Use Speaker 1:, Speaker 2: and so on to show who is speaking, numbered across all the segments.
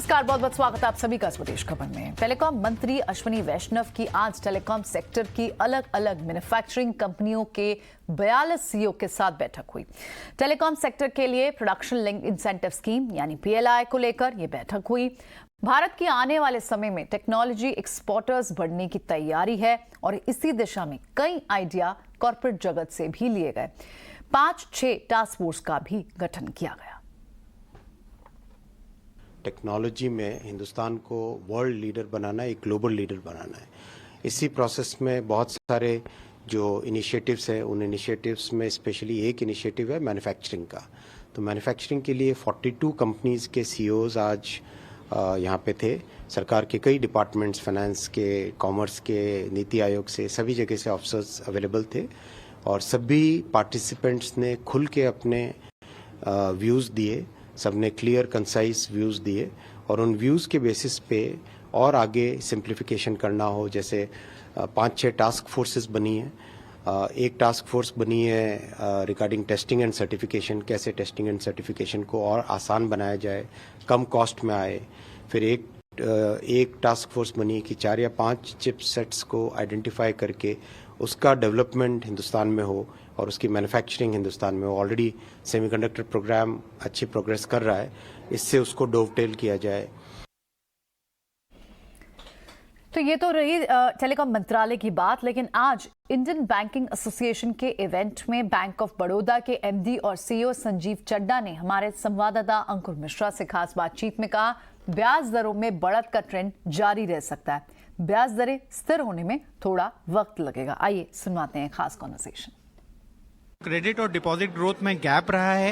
Speaker 1: नमस्कार, बहुत बहुत स्वागत है आप सभी का स्वदेश खबर में। टेलीकॉम मंत्री अश्विनी वैष्णव की आज टेलीकॉम सेक्टर की अलग अलग मैन्युफैक्चरिंग कंपनियों के 42 सीईओ के साथ बैठक हुई। टेलीकॉम सेक्टर के लिए प्रोडक्शन लिंक इंसेंटिव स्कीम यानी पीएलआई को लेकर यह बैठक हुई। भारत की आने वाले समय में टेक्नोलॉजी एक्सपोर्टर्स बढ़ने की तैयारी है और इसी दिशा में कई आइडिया कॉर्पोरेट जगत से भी लिए गए। 5-6 टास्क फोर्स का भी गठन किया गया।
Speaker 2: टेक्नोलॉजी में हिंदुस्तान को वर्ल्ड लीडर बनाना है, एक ग्लोबल लीडर बनाना है। इसी प्रोसेस में बहुत सारे जो इनिशिएटिव्स हैं, उन इनिशिएटिव्स में स्पेशली एक इनिशिएटिव है मैन्युफैक्चरिंग का। तो मैन्युफैक्चरिंग के लिए 42 कंपनीज के सीईओज आज यहाँ पे थे। सरकार के कई डिपार्टमेंट्स, फाइनेंस के, कॉमर्स के, नीति आयोग से, सभी जगह से ऑफिसर्स अवेलेबल थे और सभी पार्टिसिपेंट्स ने खुल के अपने व्यूज़ दिए। सबने क्लियर कंसाइज व्यूज़ दिए और उन व्यूज़ के बेसिस पे और आगे सिंप्लीफिकेशन करना हो, जैसे 5-6 टास्क फोर्सेस बनी है। एक टास्क फोर्स बनी है रिगार्डिंग टेस्टिंग एंड सर्टिफिकेशन, कैसे टेस्टिंग एंड सर्टिफिकेशन को और आसान बनाया जाए, कम कॉस्ट में आए। फिर एक टास्क फोर्स बनी कि 4 या 5 चिप सेट्स को आइडेंटिफाई करके उसका डेवलपमेंट हिंदुस्तान में हो और उसकी मैन्युफैक्चरिंग हिंदुस्तान में हो। ऑलरेडी सेमीकंडक्टर प्रोग्राम अच्छी प्रोग्रेस कर रहा है, इससे उसको डोवटेल किया जाए।
Speaker 1: तो ये तो रही टेलीकॉम मंत्रालय की बात, लेकिन आज इंडियन बैंकिंग एसोसिएशन के इवेंट में बैंक ऑफ बड़ौदा के एमडी और सीईओ संजीव चड्डा ने हमारे संवाददाता अंकुर मिश्रा से खास बातचीत में कहा, ब्याज दरों में बढ़त का ट्रेंड जारी रह सकता है। ब्याज दरें स्थिर होने में थोड़ा वक्त लगेगा। आइए सुनवाते हैं खास कॉन्वर्सेशन।
Speaker 3: क्रेडिट और डिपॉजिट ग्रोथ में गैप रहा है,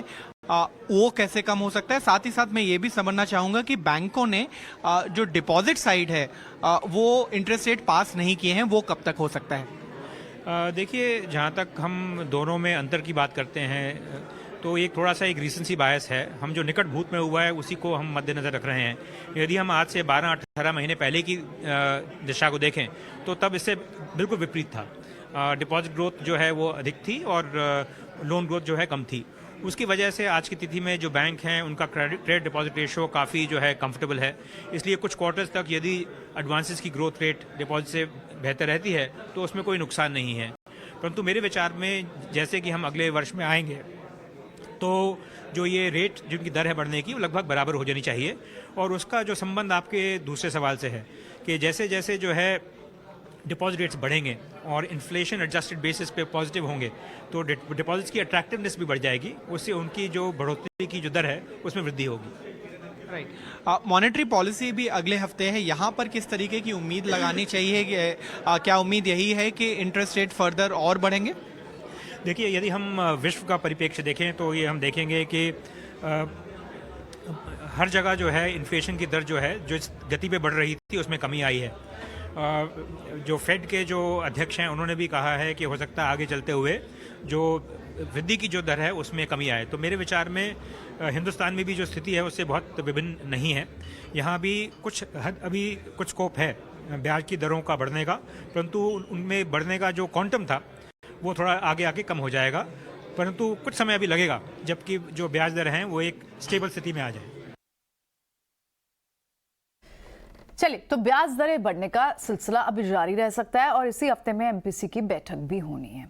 Speaker 3: वो कैसे कम हो सकता है? साथ ही साथ मैं ये भी समझना चाहूंगा कि बैंकों ने जो डिपॉजिट साइड है वो इंटरेस्ट रेट पास नहीं किए हैं, वो कब तक हो सकता है?
Speaker 4: देखिए, जहाँ तक हम दोनों में अंतर की बात करते हैं तो एक थोड़ा सा एक रीसेंसी बायस है। हम जो निकट भूत में हुआ है उसी को हम मद्देनजर रख रहे हैं। यदि हम आज से 12-18 महीने पहले की दिशा को देखें तो तब इससे बिल्कुल विपरीत था। डिपॉजिट ग्रोथ जो है वो अधिक थी और लोन ग्रोथ जो है कम थी। उसकी वजह से आज की तिथि में जो बैंक हैं उनका क्रेडिट डिपॉजिट रेशो काफ़ी जो है कंफर्टेबल है। इसलिए कुछ क्वार्टर्स तक यदि एडवांसेस की ग्रोथ रेट डिपॉजिट से बेहतर रहती है तो उसमें कोई नुकसान नहीं है। परंतु मेरे विचार में जैसे कि हम अगले वर्ष में आएंगे तो जो ये रेट जिनकी दर है बढ़ने की वो लगभग बराबर हो जानी चाहिए। और उसका जो संबंध आपके दूसरे सवाल से है कि जैसे जैसे जो है डिपॉजिट रेट्स बढ़ेंगे और इन्फ्लेशन एडजस्टेड बेसिस पे पॉजिटिव होंगे तो डिपॉजिट्स की अट्रैक्टिवनेस भी बढ़ जाएगी। उससे उनकी जो बढ़ोतरी की जो दर है उसमें वृद्धि होगी।
Speaker 3: राइट। मॉनेटरी पॉलिसी भी अगले हफ्ते है, यहाँ पर किस तरीके की उम्मीद लगानी चाहिए? क्या उम्मीद यही है कि इंटरेस्ट रेट फर्दर और बढ़ेंगे?
Speaker 4: देखिए, यदि हम विश्व का परिप्रेक्ष्य देखें तो ये हम देखेंगे कि हर जगह जो है इन्फ्लेशन की दर जो है जो इस गति पे बढ़ रही थी उसमें कमी आई है। जो फेड के जो अध्यक्ष हैं उन्होंने भी कहा है कि हो सकता है आगे चलते हुए जो वृद्धि की जो दर है उसमें कमी आए। तो मेरे विचार में हिंदुस्तान में भी जो स्थिति है उससे बहुत विभिन्न नहीं है। यहाँ भी अभी कुछ स्कोप है ब्याज की दरों का बढ़ने का, परंतु उनमें बढ़ने का जो क्वांटम था वो थोड़ा आगे आगे कम हो जाएगा। परंतु कुछ समय अभी लगेगा जबकि जो ब्याज दर हैं वो एक स्टेबल स्थिति में आ जाए।
Speaker 1: चलिए, तो ब्याज दरें बढ़ने का सिलसिला अभी जारी रह सकता है और इसी हफ्ते में एमपीसी की बैठक भी होनी है।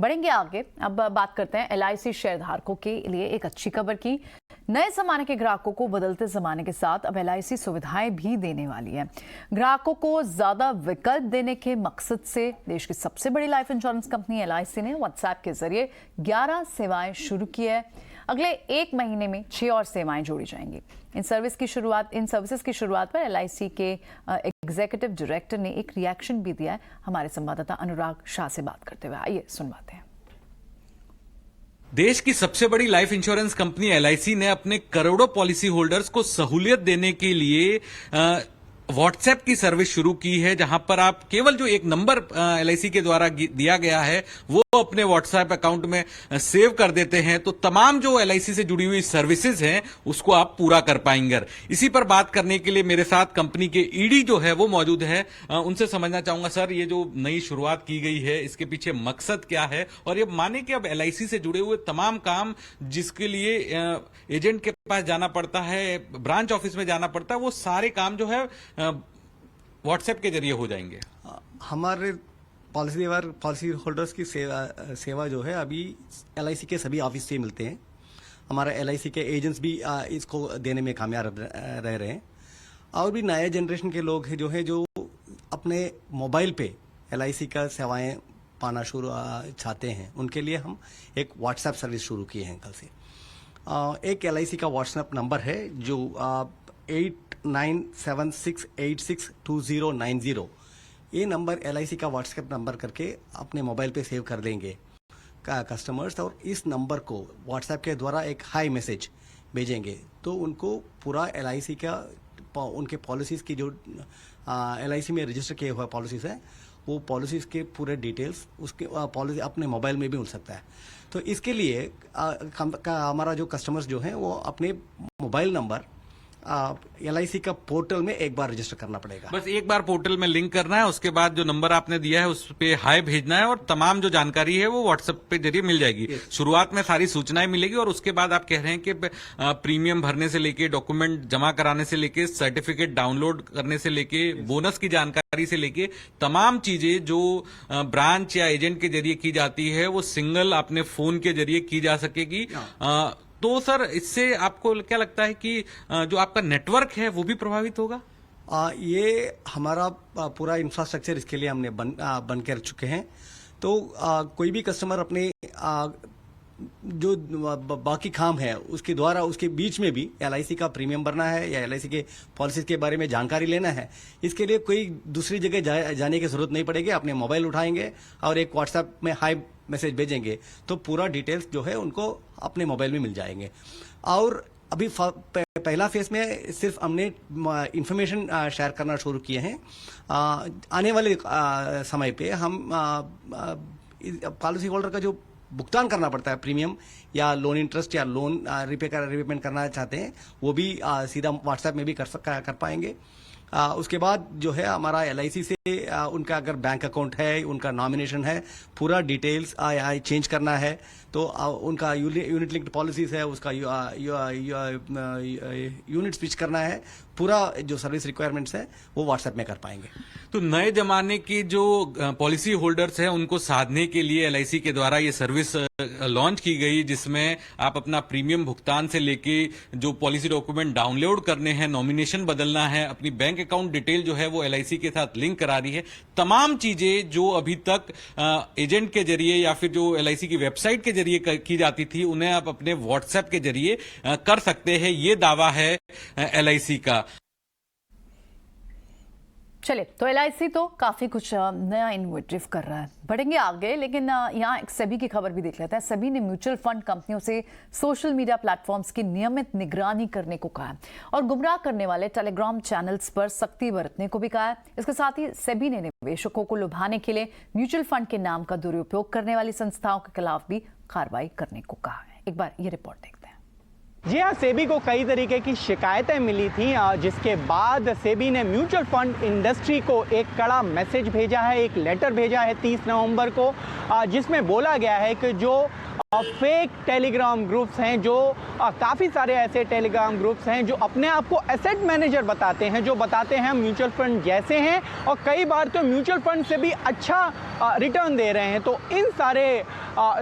Speaker 1: बढ़ेंगे आगे। अब बात करते हैं एलआईसी शेयरधारकों के लिए एक अच्छी खबर की। नए जमाने के ग्राहकों को बदलते जमाने के साथ अब एलआईसी सुविधाएं भी देने वाली है। ग्राहकों को ज्यादा विकल्प देने के मकसद से देश की सबसे बड़ी लाइफ इंश्योरेंस कंपनी एलआईसी ने व्हाट्सएप के जरिए 11 सेवाएं शुरू की है। अगले 1 महीने में 6 और सेवाएं जोड़ी जाएंगी। इन सर्विसेज की शुरुआत पर एलआईसी के एग्जीक्यूटिव डायरेक्टर ने एक रिएक्शन भी दिया है। हमारे संवाददाता अनुराग शाह से बात करते हुए आइए सुनवाते हैं।
Speaker 5: देश की सबसे बड़ी लाइफ इंश्योरेंस कंपनी एलआईसी ने अपने करोड़ों पॉलिसी होल्डर्स को सहूलियत देने के लिए व्हाट्सएप की सर्विस शुरू की है, जहां पर आप केवल जो एक नंबर एलआईसी के द्वारा दिया गया है वो अपने व्हाट्सएप अकाउंट में सेव कर देते हैं तो तमाम जो एलआईसी से जुड़ी हुई सर्विसेज हैं उसको आप पूरा कर पाएंगे। इसी पर बात करने के लिए मेरे साथ कंपनी के ईडी जो है वो मौजूद है। उनसे समझना चाहूंगा, सर ये जो नई शुरुआत की गई है इसके पीछे मकसद क्या है और ये माने कि अब एलआईसी से जुड़े हुए तमाम काम जिसके लिए एजेंट के पास जाना पड़ता है, ब्रांच ऑफिस में जाना पड़ता है, वो सारे काम जो है व्हाट्सएप के जरिए हो जाएंगे।
Speaker 6: हमारे पॉलिसी होल्डर्स की सेवा जो है अभी LIC के सभी ऑफिस से मिलते हैं। हमारा LIC के एजेंट्स भी इसको देने में कामयाब रह रहे हैं। और भी नए जनरेशन के लोग हैं जो अपने मोबाइल पे LIC का सेवाएं पाना चाहते हैं, उनके लिए हम एक व्हाट्सएप सर्विस शुरू किए हैं कल से। एक LIC का व्हाट्सएप नंबर है जो 8976862090, ये नंबर LIC का व्हाट्सएप नंबर करके अपने मोबाइल पे सेव कर लेंगे कस्टमर्स, और इस नंबर को व्हाट्सएप के द्वारा एक हाई मैसेज भेजेंगे तो उनको पूरा LIC का उनके पॉलिसीज़ की जो LIC में रजिस्टर किए हुए पॉलिसीज़ हैं, वो पॉलिसीज़ के पूरे डिटेल्स उसके पॉलिसी अपने मोबाइल में भी मिल सकता है। तो इसके लिए हमारा जो कस्टमर्स जो हैं वो अपने मोबाइल नंबर LIC का पोर्टल में एक बार रजिस्टर करना पड़ेगा।
Speaker 5: बस एक बार पोर्टल में लिंक करना है, उसके बाद जो नंबर आपने दिया है उस पे हाई भेजना है और तमाम जो जानकारी है वो व्हाट्सएप पे जरिए मिल जाएगी। शुरुआत में सारी सूचनाएं मिलेगी और उसके बाद आप कह रहे हैं कि प्रीमियम भरने से लेके, डॉक्यूमेंट जमा कराने से लेके, सर्टिफिकेट डाउनलोड करने से लेके, बोनस की जानकारी से लेके, तमाम चीजें जो ब्रांच या एजेंट के जरिए की जाती है वो सिंगल अपने फोन के जरिए की जा सकेगी। तो सर, इससे आपको क्या लगता है कि जो आपका नेटवर्क है वो भी प्रभावित होगा?
Speaker 6: ये हमारा पूरा इंफ्रास्ट्रक्चर इसके लिए हमने बन के रख चुके हैं। तो कोई भी कस्टमर अपने जो बाकी काम है उसके द्वारा उसके बीच में भी LIC का प्रीमियम भरना है या LIC के पॉलिसीज के बारे में जानकारी लेना है, इसके लिए कोई दूसरी जगह जाने की जरूरत नहीं पड़ेगी। अपने मोबाइल उठाएंगे और एक व्हाट्सएप में हाई मैसेज भेजेंगे तो पूरा डिटेल्स जो है उनको अपने मोबाइल में मिल जाएंगे। और अभी पहला फेज में सिर्फ हमने इंफॉर्मेशन शेयर करना शुरू किए हैं। आने वाले समय पे हम पॉलिसी होल्डर का जो भुगतान करना पड़ता है प्रीमियम या लोन इंटरेस्ट या लोन रिपेमेंट करना चाहते हैं, वो भी सीधा व्हाट्सएप में भी कर पाएंगे। उसके बाद जो है हमारा LIC से उनका अगर बैंक अकाउंट है, उनका नॉमिनेशन है, पूरा डिटेल्स चेंज करना है तो उनका यूनिट लिंक्ड पॉलिसीज है, उसका यूनिट स्विच करना है, पूरा जो सर्विस रिक्वायरमेंट्स है वो व्हाट्सएप में कर पाएंगे।
Speaker 5: तो नए जमाने की जो पॉलिसी होल्डर्स हैं उनको साधने के लिए LIC के द्वारा ये सर्विस लॉन्च की गई, जिसमें आप अपना प्रीमियम भुगतान से लेके जो पॉलिसी डॉक्यूमेंट डाउनलोड करने हैं, नॉमिनेशन बदलना है, अपनी बैंक अकाउंट डिटेल जो है वो LIC के साथ लिंक करा रही है। तमाम चीजें जो अभी तक एजेंट के जरिए या फिर जो LIC की वेबसाइट के जरिए की जाती थी, उन्हें आप अपने व्हाट्सएप के जरिए कर सकते हैं। ये दावा है LIC का।
Speaker 1: चलिए, तो LIC तो काफी कुछ नया इनोवेटिव कर रहा है। बढ़ेंगे आगे, लेकिन यहाँ एक सेबी की खबर भी देख लेते हैं। सेबी ने म्यूचुअल फंड कंपनियों से सोशल मीडिया प्लेटफॉर्म्स की नियमित निगरानी करने को कहा है और गुमराह करने वाले टेलीग्राम चैनल्स पर सख्ती बरतने को भी कहा है। इसके साथ ही सेबी ने निवेशकों को लुभाने के लिए म्यूचुअल फंड के नाम का दुरुपयोग करने वाली संस्थाओं के खिलाफ भी कार्रवाई करने को कहा है। एक बार ये रिपोर्ट देखते हैं।
Speaker 7: जी हाँ, सेबी को कई तरीके की शिकायतें मिली थी, जिसके बाद सेबी ने म्यूचुअल फंड इंडस्ट्री को एक कड़ा मैसेज भेजा है, एक लेटर भेजा है 30 नवंबर को, जिसमें बोला गया है कि जो फेक टेलीग्राम ग्रुप्स हैं, जो काफ़ी सारे ऐसे टेलीग्राम ग्रुप्स हैं जो अपने आप को एसेट मैनेजर बताते हैं, जो बताते हैं म्यूचुअल फंड जैसे हैं और कई बार तो म्यूचुअल फंड से भी अच्छा रिटर्न दे रहे हैं। तो इन सारे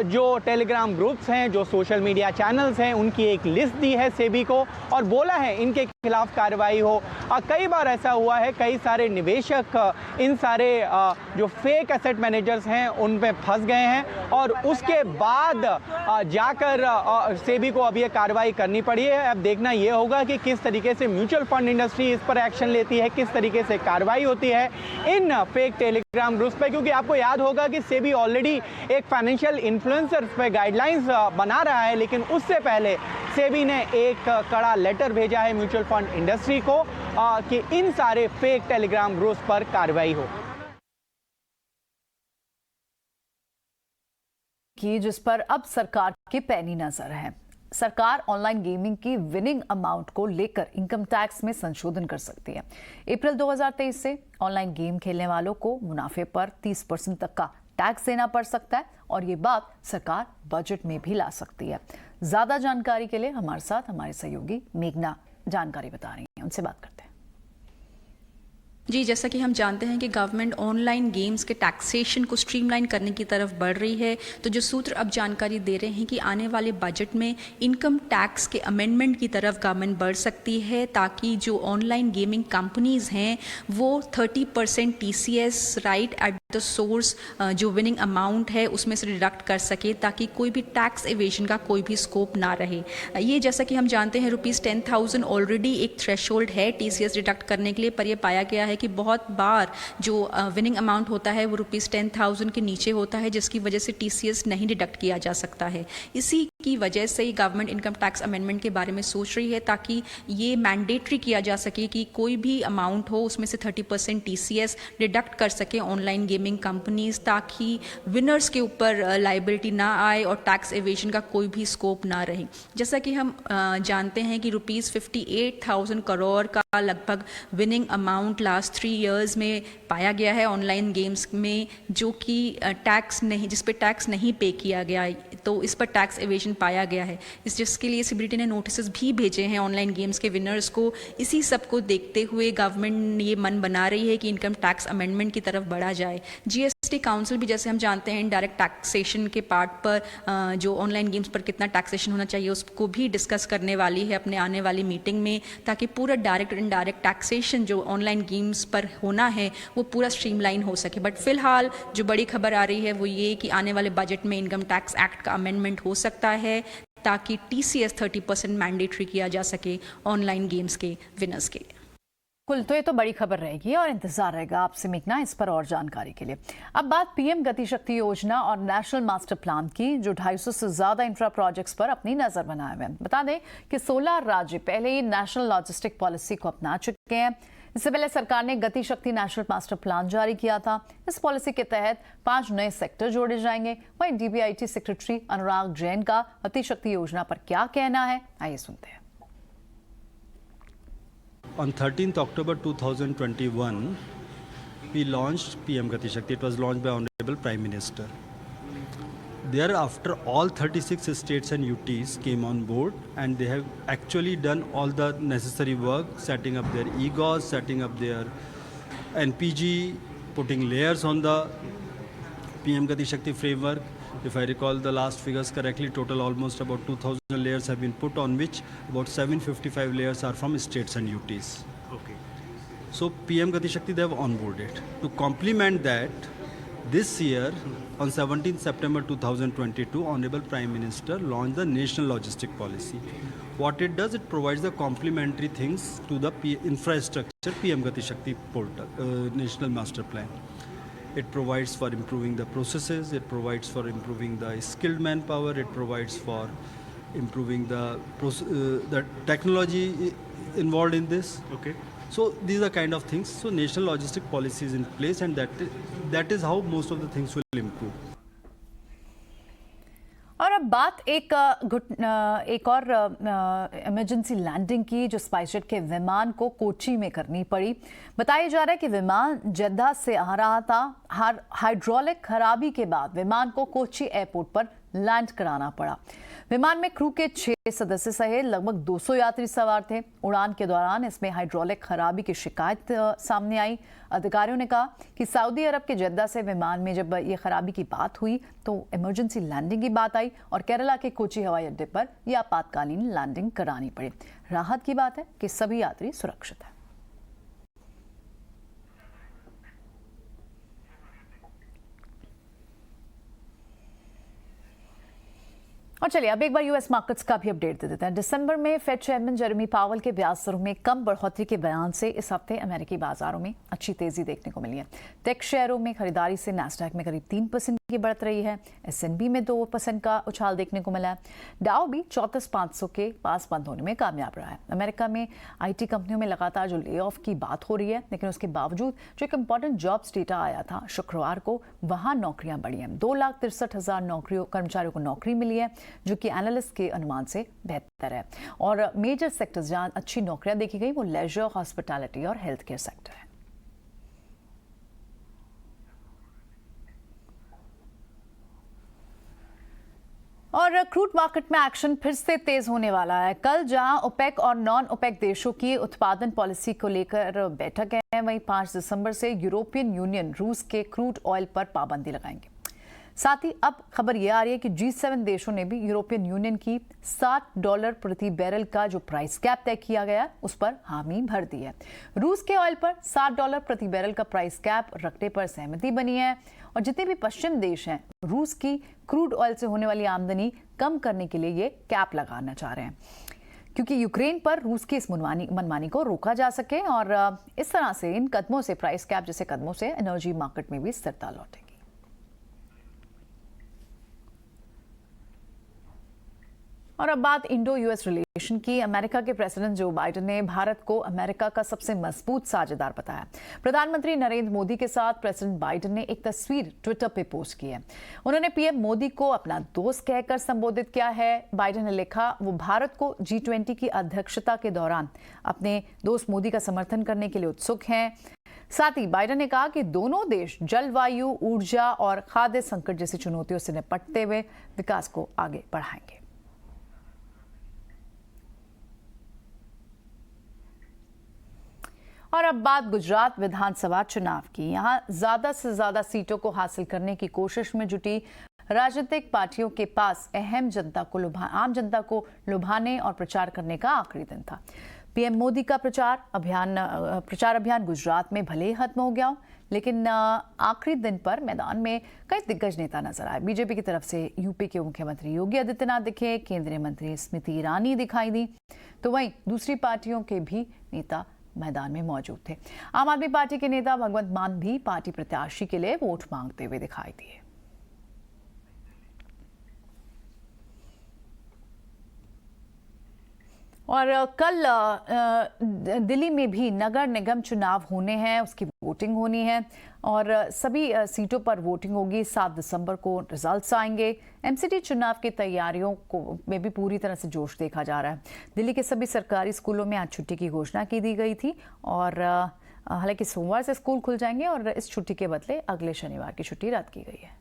Speaker 7: जो टेलीग्राम ग्रुप्स हैं, जो सोशल मीडिया चैनल्स हैं, उनकी एक लिस्ट दी है सेबी को और बोला है इनके खिलाफ कार्रवाई हो। कई बार ऐसा हुआ है, कई सारे निवेशक इन सारे जो फेक एसेट मैनेजर्स हैं उन पे फंस गए हैं और उसके बाद जाकर सेबी को अब ये कार्रवाई करनी पड़ी है। अब देखना ये होगा कि किस तरीके से म्यूचुअल फंड इंडस्ट्री इस पर एक्शन लेती है, किस तरीके से कार्रवाई होती है इन फेक टेलीग्राम ग्रुप्स पे, क्योंकि आपको याद होगा कि सेबी ऑलरेडी एक फाइनेंशियल इन्फ्लुएंसर्स पे गाइडलाइंस बना रहा है, लेकिन उससे पहले सेबी ने एक कड़ा लेटर भेजा है म्यूचुअल फंड इंडस्ट्री को कि इन सारे फेक टेलीग्राम ग्रुप्स पर कार्रवाई हो।
Speaker 1: की जिस पर अब सरकार की पैनी नजर है। सरकार ऑनलाइन गेमिंग की विनिंग अमाउंट को लेकर इनकम टैक्स में संशोधन कर सकती है। अप्रैल 2023 से ऑनलाइन गेम खेलने वालों को मुनाफे पर 30% तक का टैक्स देना पड़ सकता है और ये बात सरकार बजट में भी ला सकती है। ज्यादा जानकारी के लिए हमारे साथ हमारे सहयोगी मेघना जानकारी बता रही हैं, उनसे बात करते हैं।
Speaker 8: जी, जैसा कि हम जानते हैं कि गवर्नमेंट ऑनलाइन गेम्स के टैक्सेशन को स्ट्रीमलाइन करने की तरफ बढ़ रही है। तो जो सूत्र अब जानकारी दे रहे हैं कि आने वाले बजट में इनकम टैक्स के अमेंडमेंट की तरफ गवर्नमेंट बढ़ सकती है, ताकि जो ऑनलाइन गेमिंग कंपनीज हैं वो 30% TCS right at the source जो विनिंग अमाउंट है उसमें से डिडक्ट कर सके, ताकि कोई भी टैक्स एवेजन का कोई भी स्कोप ना रहे। ये जैसा कि हम जानते हैं ₹10,000 ऑलरेडी एक थ्रेशोल्ड है TCS डिडक्ट करने के लिए, पर यह पाया गया है कि बहुत बार जो विनिंग अमाउंट होता है वो ₹10,000 के नीचे होता है, जिसकी वजह से TCS नहीं डिडक्ट किया जा सकता है। इसी की वजह से ही गवर्नमेंट इनकम टैक्स अमेंडमेंट के बारे में सोच रही है, ताकि ये मैंडेटरी किया जा सके कि कोई भी अमाउंट हो उसमें से 30% TCS डिडक्ट कर सके ऑनलाइन गेमिंग कंपनीज, ताकि विनर्स के ऊपर लाइबिलिटी ना आए और टैक्स एवेजन का कोई भी स्कोप ना रहे। जैसा कि हम जानते हैं कि ₹58,000 करोड़ का लगभग विनिंग अमाउंट लास्ट 3 इयर्स में पाया गया है ऑनलाइन गेम्स में, जो कि टैक्स नहीं, जिस पे टैक्स नहीं पे किया गया, तो इस पर टैक्स एवेजन पाया गया है। जिसके लिए सीबीडीटी ने नोटिस भी भेजे हैं ऑनलाइन गेम्स के विनर्स को। इसी सब को देखते हुए गवर्नमेंट ये मन बना रही है कि इनकम टैक्स अमेंडमेंट की तरफ बढ़ा जाए। जीएसटी काउंसिल भी, जैसे हम जानते हैं, इनडायरेक्ट टैक्सेशन के पार्ट पर जो ऑनलाइन गेम्स पर कितना टैक्सेशन होना चाहिए उसको भी डिस्कस करने वाली है अपने आने वाली मीटिंग में, ताकि पूरा डायरेक्ट और इनडायरेक्ट टैक्सेशन जो ऑनलाइन गेम्स पर होना है वो पूरा स्ट्रीमलाइन हो सके। बट फिलहाल जो बड़ी खबर आ रही है वो ये कि आने वाले बजट में इनकम टैक्स एक्ट का अमेंडमेंट हो सकता है, ताकि TCS 30% मैंडेटरी किया जा सके ऑनलाइन गेम्स के विनर्स के लिए।
Speaker 1: कुल तो ये तो बड़ी खबर रहेगी और इंतजार रहेगा आपसे मेघना इस पर और जानकारी के लिए। अब बात PM गति शक्ति योजना और नेशनल मास्टर प्लान की, जो 250 से ज्यादा इंफ्रा प्रोजेक्ट्स पर अपनी नजर बनाए हुए हैं। बता दें कि 16 राज्य पहले ही नेशनल लॉजिस्टिक पॉलिसी को अपना चुके हैं। इससे पहले सरकार ने गति शक्ति नेशनल मास्टर प्लान जारी किया था। इस पॉलिसी के तहत 5 नए सेक्टर जोड़े जाएंगे। वहीं DBIT सेक्रेटरी अनुराग जैन का गति शक्ति योजना पर क्या कहना है, आइए सुनते हैं।
Speaker 9: On 13th October 2021, we launched PM Gati Shakti. It was launched by Honorable Prime Minister. Thereafter, all 36 states and UTs came on board, and they have actually done all the necessary work, setting up their EGOS, setting up their NPG, putting layers on the PM Gati Shakti framework. If I recall the last figures correctly, total almost about 2,000 layers have been put, on which about 755 layers are from states and UTs. Okay. So PM Gati Shakti they have onboarded. To complement that, this year on 17th September 2022, Honorable Prime Minister launched the National Logistic Policy. What it does, it provides the complementary things to the infrastructure PM Gati Shakti portal, National Master Plan. It provides for improving the processes, it provides for improving the skilled manpower, it provides for improving the technology involved in this. Okay. So these are kind of things. So national logistic policy is in place, and that is how most of the things will improve.
Speaker 1: और अब बात एक और emergency landing की, जो SpiceJet के विमान को कोची में करनी पड़ी। बताया जा रहा है कि विमान जद्दा से आ रहा था। हाइड्रोलिक खराबी के बाद विमान को कोची एयरपोर्ट पर लैंड कराना पड़ा। विमान में क्रू के 6 सदस्य सहित लगभग 200 यात्री सवार थे। उड़ान के दौरान इसमें हाइड्रोलिक खराबी की शिकायत सामने आई। अधिकारियों ने कहा कि सऊदी अरब के जद्दा से विमान में जब ये खराबी की बात हुई तो इमरजेंसी लैंडिंग की बात आई और केरला के कोची हवाई अड्डे पर यह आपातकालीन लैंडिंग करानी पड़ी। राहत की बात है कि सभी यात्री सुरक्षित हैं। और चलिए अब एक बार यूएस मार्केट्स का भी अपडेट दे देते हैं। दिसंबर में फेड चेयरमैन जेरेमी पावेल के ब्याज दरों में कम बढ़ोतरी के बयान से इस हफ्ते अमेरिकी बाजारों में अच्छी तेजी देखने को मिली है। टेक शेयरों में खरीदारी से नैस्डैक में करीब 3% की बढ़त रही है। S&P में 2% का उछाल देखने को मिला है। डाउ भी 34,500 के पास बंद होने में कामयाब रहा है। अमेरिका में IT कंपनियों में लगातार जो ले ऑफ की बात हो रही है, लेकिन उसके बावजूद जो एक इंपॉर्टेंट जॉब्स डेटा आया था शुक्रवार को, वहां नौकरियां बढ़ी हैं। 2,63,000 कर्मचारियों को नौकरी मिली है, जो कि एनालिस्ट के अनुमान से बेहतर है। और मेजर सेक्टर्स जहां अच्छी नौकरियां देखी गई वो लेजर, हॉस्पिटैलिटी और हेल्थ केयर सेक्टर है। और क्रूड मार्केट में एक्शन फिर से तेज होने वाला है। कल जहां ओपेक और नॉन ओपेक देशों की उत्पादन पॉलिसी को लेकर बैठक है, वहीं 5 दिसंबर से यूरोपियन यूनियन रूस के क्रूड ऑयल पर पाबंदी लगाएंगे। साथ ही अब खबर यह आ रही है कि G7 देशों ने भी यूरोपियन यूनियन की $60 प्रति बैरल का जो प्राइस कैप तय किया गया उस पर हामी भर दी है। रूस के ऑयल पर $60 प्रति बैरल का प्राइस कैप रखने पर सहमति बनी है और जितने भी पश्चिम देश हैं रूस की क्रूड ऑयल से होने वाली आमदनी कम करने के लिए ये कैप लगाना चाह रहे हैं, क्योंकि यूक्रेन पर रूस की इस मनमानी को रोका जा सके और इस तरह से इन कदमों से, प्राइस कैप जैसे कदमों से एनर्जी मार्केट में भी स्थिरता लौटेगी। और अब बात इंडो यूएस रिलेशन की। अमेरिका के प्रेसिडेंट जो बाइडेन ने भारत को अमेरिका का सबसे मजबूत साझेदार बताया। प्रधानमंत्री नरेंद्र मोदी के साथ प्रेसिडेंट बाइडेन ने एक तस्वीर ट्विटर पे पोस्ट की है। उन्होंने पीएम मोदी को अपना दोस्त कहकर संबोधित किया है। बाइडेन ने लिखा, वो भारत को G20 की अध्यक्षता के दौरान अपने दोस्त मोदी का समर्थन करने के लिए उत्सुक हैं। साथ ही बाइडेन ने कहा कि दोनों देश जलवायु, ऊर्जा और खाद्य संकट जैसी चुनौतियों से निपटते हुए विकास को आगे बढ़ाएंगे। और अब बात गुजरात विधानसभा चुनाव की। यहां ज्यादा से ज्यादा सीटों को हासिल करने की कोशिश में जुटी राजनीतिक पार्टियों के पास आम जनता को लुभाने और प्रचार करने का आखिरी दिन था। पीएम मोदी का प्रचार अभियान गुजरात में भले ही खत्म हो गया, लेकिन आखिरी दिन पर मैदान में कई दिग्गज नेता नजर आए। बीजेपी की तरफ से यूपी के मुख्यमंत्री योगी आदित्यनाथ दिखे, केंद्रीय मंत्री स्मृति ईरानी दिखाई दी, तो वहीं दूसरी पार्टियों के भी नेता मैदान में मौजूद थे। आम आदमी पार्टी के नेता भगवंत मान भी पार्टी प्रत्याशी के लिए वोट मांगते हुए दिखाई दिए। और कल दिल्ली में भी नगर निगम चुनाव होने हैं, उसकी वोटिंग होनी है और सभी सीटों पर वोटिंग होगी। 7 दिसंबर को रिजल्ट्स आएंगे। एमसीडी चुनाव की तैयारियों में भी पूरी तरह से जोश देखा जा रहा है। दिल्ली के सभी सरकारी स्कूलों में आज छुट्टी की घोषणा की दी गई थी और हालांकि सोमवार से स्कूल खुल जाएंगे और इस छुट्टी के बदले अगले शनिवार की छुट्टी रद्द की गई है।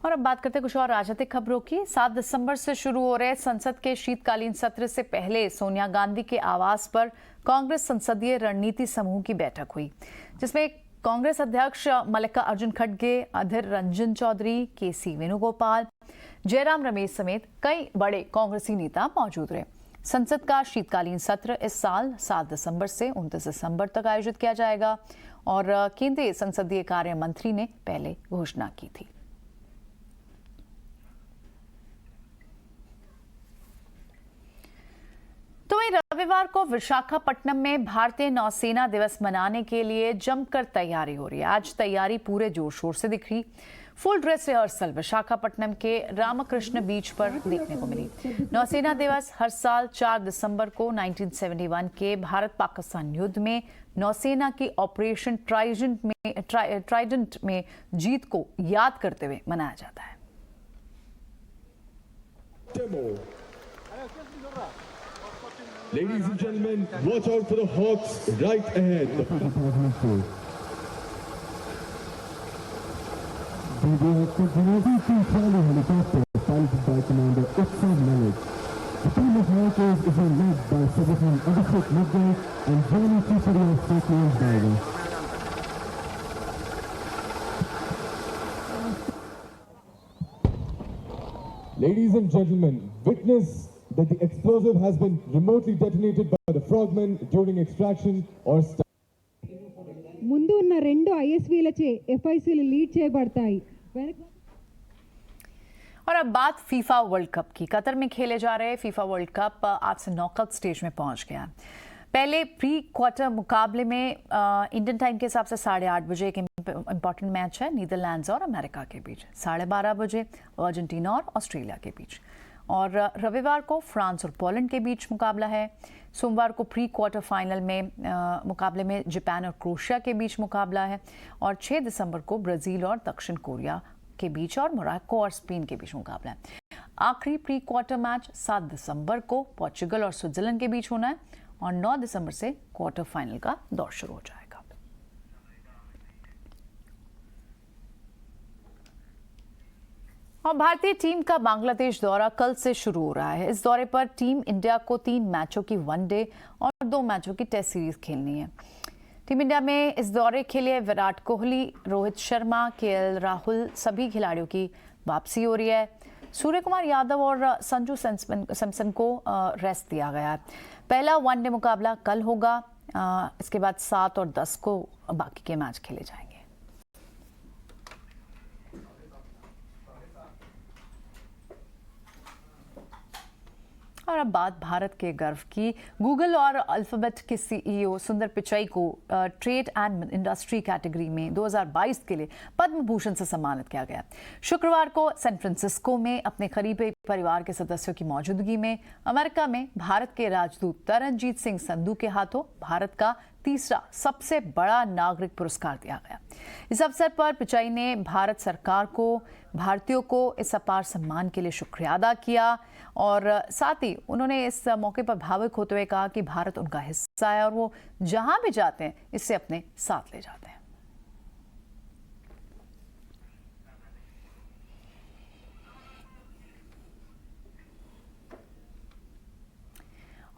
Speaker 1: और अब बात करते हैं कुछ और राजनीतिक खबरों की। 7 दिसंबर से शुरू हो रहे संसद के शीतकालीन सत्र से पहले सोनिया गांधी के आवास पर कांग्रेस संसदीय रणनीति समूह की बैठक हुई, जिसमें कांग्रेस अध्यक्ष मल्लिकार्जुन खड़गे, अधीर रंजन चौधरी, केसी वेणुगोपाल, जयराम रमेश समेत कई बड़े कांग्रेसी नेता मौजूद रहे। संसद का शीतकालीन सत्र इस साल 7 दिसंबर से 29 दिसंबर तक आयोजित किया जाएगा और केंद्रीय संसदीय कार्य मंत्री ने पहले घोषणा की थी। तो वहीं रविवार को विशाखापट्टनम में भारतीय नौसेना दिवस मनाने के लिए जमकर तैयारी हो रही है। आज तैयारी पूरे जोर शोर से दिख रही। फुल ड्रेस रिहर्सल विशाखापट्टनम के रामकृष्ण बीच पर देखने को मिली। नौसेना दिवस हर साल 4 दिसंबर को 1971 के भारत पाकिस्तान युद्ध में नौसेना की ऑपरेशन ट्राइडेंट में जीत को याद करते हुए मनाया जाता है।
Speaker 10: Ladies and gentlemen, watch out for the Hawks right ahead. Helicopter piloted by Commander Utsav Malik. The team of Hawkers is led by Citizen Abhishek Muggal and Johnny Chisaria State Diver. Ladies and gentlemen, witness that the explosive has been remotely detonated by the frogmen during extraction or
Speaker 11: ముందు ఉన్న 2 ISVలచే FICలు lead చేయబడతాయి।
Speaker 1: और अब बात FIFA world cup की। Qatar में खेले जा रहे फीफा वर्ल्ड कप आज से नॉकआउट स्टेज में पहुंच गया। पहले प्री क्वार्टर मुकाबले में इंडियन टाइम के हिसाब से 8:30 बजे एक इंपॉर्टेंट मैच है नीदरलैंड्स और अमेरिका के बीच। 12:30 बजे अर्जेंटीना और ऑस्ट्रेलिया के बीच और रविवार को फ्रांस और पोलैंड के बीच मुकाबला है। सोमवार को प्री क्वार्टर फाइनल में मुकाबले में जापान और क्रोएशिया के बीच मुकाबला है और 6 दिसंबर को ब्राजील और दक्षिण कोरिया के बीच और मोरक्को और स्पेन के बीच मुकाबला है। आखिरी प्री क्वार्टर मैच 7 दिसंबर को पोर्चुगल और स्विट्जरलैंड के बीच होना है और 9 दिसंबर से क्वार्टर फाइनल का दौर शुरू हो जाएगा। और भारतीय टीम का बांग्लादेश दौरा कल से शुरू हो रहा है। इस दौरे पर टीम इंडिया को 3 मैचों की वनडे और 2 मैचों की टेस्ट सीरीज खेलनी है। टीम इंडिया में इस दौरे के लिए विराट कोहली, रोहित शर्मा, केएल राहुल सभी खिलाड़ियों की वापसी हो रही है। सूर्य कुमार यादव और संजू सैमसन को रेस्ट दिया गया है। पहला वनडे मुकाबला कल होगा। इसके बाद 7 और 10 को बाकी के मैच खेले जाएंगे। और अब बात भारत के गर्व की। गूगल और अल्फाबेट के सीईओ सुंदर पिचाई को ट्रेड एंड इंडस्ट्री कैटेगरी में 2022 के लिए पद्म भूषण से सम्मानित किया गया। शुक्रवार को सैन फ्रांसिस्को में अपने करीबी परिवार के सदस्यों की मौजूदगी में अमेरिका में भारत के राजदूत तरनजीत सिंह संधू के हाथों भारत का तीसरा सबसे बड़ा नागरिक पुरस्कार दिया गया। इस अवसर पर पिचाई ने भारत सरकार को, भारतीयों को इस अपार सम्मान के लिए शुक्रिया अदा किया और साथ ही उन्होंने इस मौके पर भावुक होते हुए कहा कि भारत उनका हिस्सा है और वो जहां भी जाते हैं इसे अपने साथ ले जाते हैं।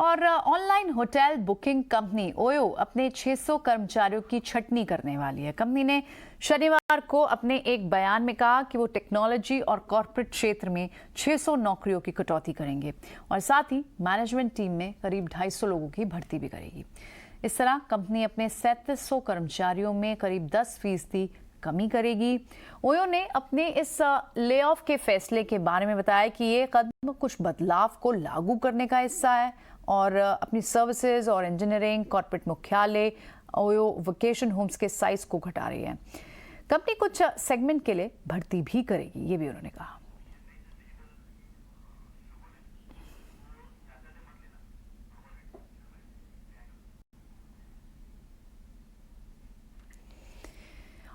Speaker 1: और online hotel booking company OYO अपने 600 कर्मचारियों की छंटनी करने वाली है। कंपनी ने शनिवार को अपने एक बयान में कहा कि वो टेक्नोलॉजी और कॉर्पोरेट क्षेत्र में 600 नौकरियों की कटौती करेंगे और साथ ही मैनेजमेंट टीम में करीब 250 लोगों की भर्ती भी करेगी। इस तरह कंपनी अपने 3700 कर्मचारियों में करीब 10% कमी करेगी। ओयो ने अपने इस ले ऑफ के फैसले के बारे में बताया कि ये कदम कुछ बदलाव को लागू करने का हिस्सा है और अपनी सर्विसेज और इंजीनियरिंग कॉर्पोरेट मुख्यालय ओयो वेकेशन होम्स के साइज को घटा रही है। कंपनी कुछ सेगमेंट के लिए भर्ती भी करेगी, ये भी उन्होंने कहा।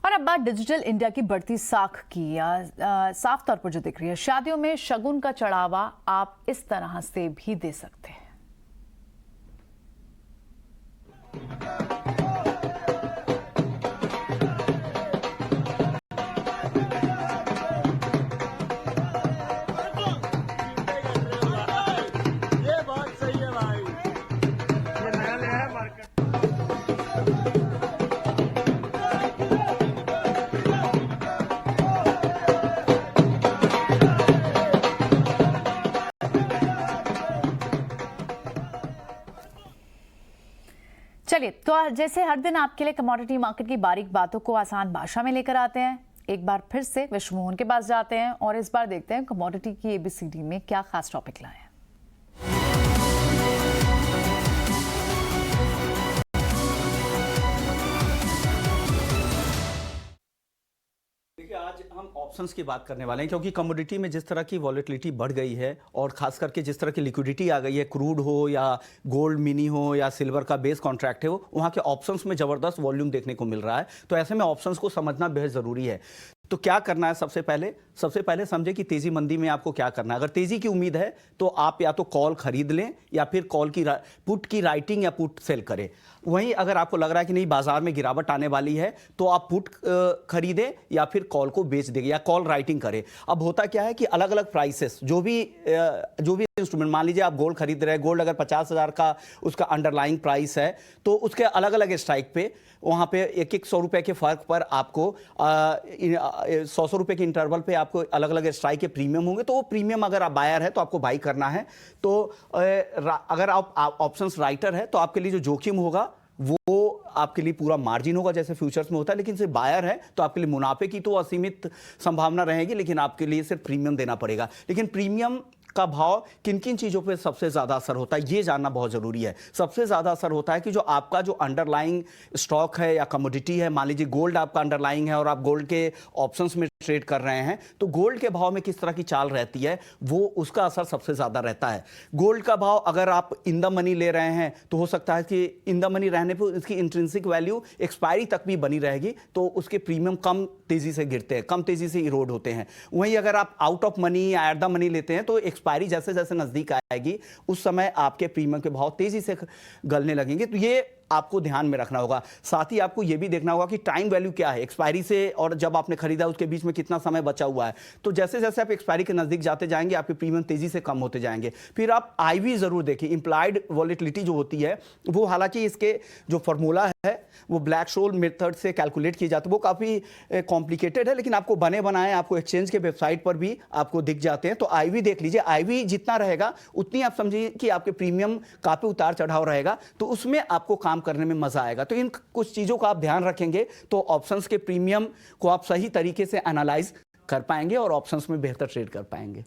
Speaker 1: और अब बात डिजिटल इंडिया की बढ़ती साख की साफ तौर पर जो दिख रही है, शादियों में शगुन का चढ़ावा आप इस तरह से भी दे सकते हैं। चलिए, तो जैसे हर दिन आपके लिए कमोडिटी मार्केट की बारीक बातों को आसान भाषा में लेकर आते हैं, एक बार फिर से विश्व मोहन के पास जाते हैं और इस बार देखते हैं कमोडिटी की ABCD में क्या खास टॉपिक लाए हैं।
Speaker 12: आज हम ऑप्शंस की बात करने वाले हैं क्योंकि कमोडिटी में जिस तरह की वॉलेटिलिटी बढ़ गई है और खास करके जिस तरह की लिक्विडिटी आ गई है, क्रूड हो या गोल्ड मिनी हो या सिल्वर का बेस कॉन्ट्रैक्ट है, वो वहाँ के ऑप्शंस में ज़बरदस्त वॉल्यूम देखने को मिल रहा है। तो ऐसे में ऑप्शंस को समझना बेहद ज़रूरी है। तो क्या करना है? सबसे पहले समझे कि तेजी मंदी में आपको क्या करना है। अगर तेजी की उम्मीद है तो आप या तो कॉल खरीद लें या फिर कॉल की पुट की राइटिंग या पुट सेल करें। वहीं अगर आपको लग रहा है कि नहीं बाजार में गिरावट आने वाली है तो आप पुट खरीदें या फिर कॉल को बेच देंगे या कॉल राइटिंग करें। अब होता क्या है कि अलग अलग प्राइसेस जो भी इंस्ट्रूमेंट, मान लीजिए आप गोल्ड खरीद रहे हैं, गोल्ड अगर 50,000 का उसका अंडरलाइंग प्राइस है तो उसके अलग अलग स्ट्राइक पे वहाँ पे एक 100 रुपए के फर्क पर आपको 100 रुपए के इंटरवल पे आपको अलग अलग स्ट्राइक के प्रीमियम होंगे। तो वो प्रीमियम अगर आप बायर है तो आपको बाई करना है। तो अगर आप ऑप्शंस राइटर है तो आपके लिए जो जोखिम होगा वो आपके लिए पूरा मार्जिन होगा जैसे फ्यूचर्स में होता है, लेकिन सिर्फ बायर है तो आपके लिए मुनाफे की तो असीमित संभावना रहेगी, लेकिन आपके लिए सिर्फ प्रीमियम देना पड़ेगा। लेकिन प्रीमियम का भाव किन किन चीज़ों पे सबसे ज़्यादा असर होता है ये जानना बहुत ज़रूरी है। सबसे ज़्यादा असर होता है कि जो आपका जो अंडरलाइंग स्टॉक है या कमोडिटी है, मान लीजिए गोल्ड आपका अंडरलाइंग है और आप गोल्ड के ऑप्शंस में ट्रेड कर रहे हैं, तो गोल्ड के भाव में किस तरह की चाल रहती है वो उसका असर सबसे ज़्यादा रहता है। गोल्ड का भाव अगर आप इन द मनी ले रहे हैं तो हो सकता है कि इन द मनी रहने पर इसकी इंट्रिंसिक वैल्यू एक्सपायरी तक भी बनी रहेगी, तो उसके प्रीमियम कम तेज़ी से गिरते हैं, कम तेज़ी से इरोड होते हैं। वहीं अगर आप आउट ऑफ मनी या एट द मनी लेते हैं तो एक्सपायरी जैसे जैसे नजदीक आएगी आएगी उस समय आपके प्रीमियम के भाव तेजी से गलने लगेंगे। तो ये आपको ध्यान में रखना होगा। साथ ही आपको ये भी देखना होगा कि टाइम वैल्यू क्या है, एक्सपायरी से और जब आपने खरीदा उसके बीच में कितना समय बचा हुआ है। तो जैसे जैसे आप एक्सपायरी के नजदीक जाते जाएंगे आपके प्रीमियम तेजी से कम होते जाएंगे। फिर आप आईवी जरूर देखिए, इंप्लाइड वॉलेटिलिटी जो होती है वो, हालांकि इसके जो फॉर्मूला है वो ब्लैक शोल मेथड से कैलकुलेट की जाती है, वो काफी कॉम्प्लिकेटेड है, लेकिन आपको बने बनाए आपको एक्सचेंज के वेबसाइट पर भी आपको दिख जाते हैं। तो आईवी देख लीजिए, आईवी जितना रहेगा उतनी आप समझिए कि आपके प्रीमियम काफी उतार चढ़ाव रहेगा, तो उसमें आपको काम करने में मजा आएगा। तो इन कुछ चीजों का आप ध्यान रखेंगे तो ऑप्शंस के प्रीमियम को आप सही तरीके से एनालाइज कर पाएंगे और ऑप्शंस में बेहतर ट्रेड कर पाएंगे।